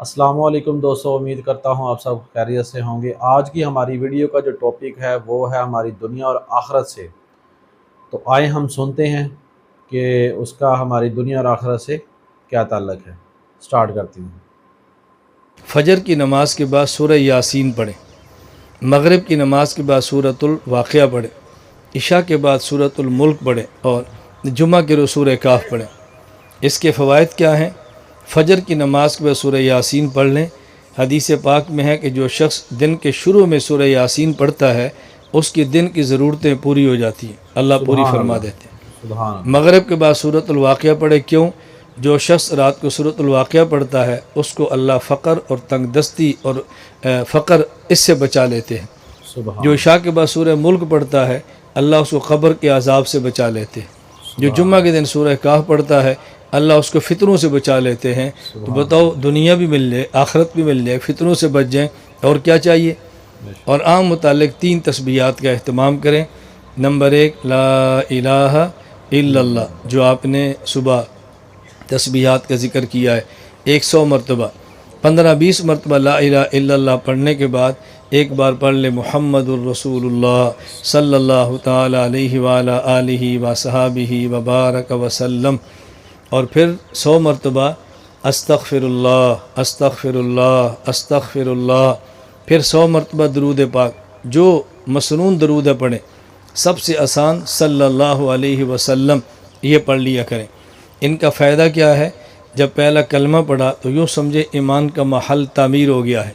السلام علیکم دوستو، امید کرتا ہوں آپ سب خیریت سے ہوں گے۔ آج کی ہماری ویڈیو کا جو ٹاپک ہے وہ ہے ہماری دنیا اور آخرت سے۔ تو آئے ہم سنتے ہیں کہ اس کا ہماری دنیا اور آخرت سے کیا تعلق ہے۔ سٹارٹ کرتے ہیں۔ فجر کی نماز کے بعد سورہ یاسین پڑھیں، مغرب کی نماز کے بعد سورۃ الواقعہ پڑھیں، عشاء کے بعد سورۃ الملک پڑھیں اور جمعہ کے روز سورہ کاف پڑھیں۔ اس کے فوائد کیا ہیں؟ فجر کی نماز کے بعد سورہ یاسین پڑھ لیں۔ حدیث پاک میں ہے کہ جو شخص دن کے شروع میں سورہ یاسین پڑھتا ہے اس کی دن کی ضرورتیں پوری ہو جاتی ہیں، اللہ پوری سبحان فرما اللہ، دیتے ہیں۔ سبحان اللہ۔ مغرب کے بعد سورۃ الواقعہ پڑھے، کیوں؟ جو شخص رات کو سورۃ الواقعہ پڑھتا ہے اس کو اللہ فقر اور تنگ دستی اور فقر اس سے بچا لیتے ہیں۔ سبحان جو اللہ، عشاء کے بعد سورہ ملک پڑھتا ہے اللہ اس کو قبر کے عذاب سے بچا لیتے ہیں۔ جو سبحان جمعہ کے دن سورہ کاف پڑھتا ہے اللہ اس کو فتنوں سے بچا لیتے ہیں۔ تو سبحان بتاؤ، دنیا بھی مل جائے، آخرت بھی مل جائے، فتنوں سے بچ جائیں، اور کیا چاہیے؟ اللہ۔ اور عام متعلق 3 تسبیحات کا اہتمام کریں۔ نمبر 1، لا الہ الا اللہ، جو آپ نے صبح تسبیحات کا ذکر کیا ہے 100 مرتبہ، 15-20 مرتبہ لا الہ الا اللہ پڑھنے کے بعد ایک بار پڑھ لے محمد الرسول اللہ صلی اللہ تعالی علیہ وآلہ آلہ وصحابہ وبارک وسلم، اور پھر 100 مرتبہ استغفر اللہ استغفر اللہ استغفر اللہ، پھر 100 مرتبہ درود پاک، جو مسنون درود پڑھیں، سب سے آسان صلی اللہ علیہ وسلم، یہ پڑھ لیا کریں۔ ان کا فائدہ کیا ہے؟ جب پہلا کلمہ پڑھا تو یوں سمجھے ایمان کا محل تعمیر ہو گیا ہے،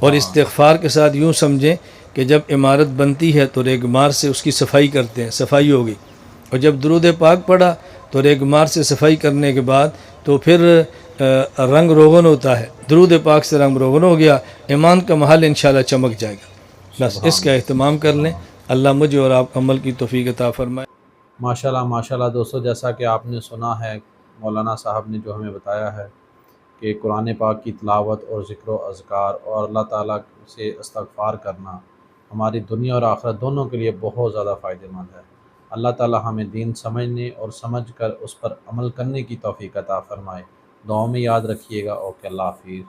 اور استغفار کے ساتھ یوں سمجھیں کہ جب عمارت بنتی ہے تو ریگمار سے اس کی صفائی کرتے ہیں، صفائی ہوگی، اور جب درود پاک پڑھا تو ریگمار سے صفائی کرنے کے بعد تو پھر رنگ روغن ہوتا ہے، درود پاک سے رنگ روغن ہو گیا، ایمان کا محل انشاءاللہ چمک جائے گا۔ بس اس کا اہتمام کر لیں، اللہ مجھے اور آپ عمل کی توفیق عطا فرمائے۔ ماشاءاللہ ماشاءاللہ دوستو، جیسا کہ آپ نے سنا ہے، مولانا صاحب نے جو ہمیں بتایا ہے کہ قرآن پاک کی تلاوت اور ذکر و اذکار اور اللہ تعالیٰ سے استغفار کرنا ہماری دنیا اور آخرت دونوں کے لیے بہت زیادہ فائدہ مند ہے۔ اللہ تعالیٰ ہمیں دین سمجھنے اور سمجھ کر اس پر عمل کرنے کی توفیق عطا فرمائے۔ دعاؤں میں یاد رکھیے گا۔ اوکے، اللہ حافظ۔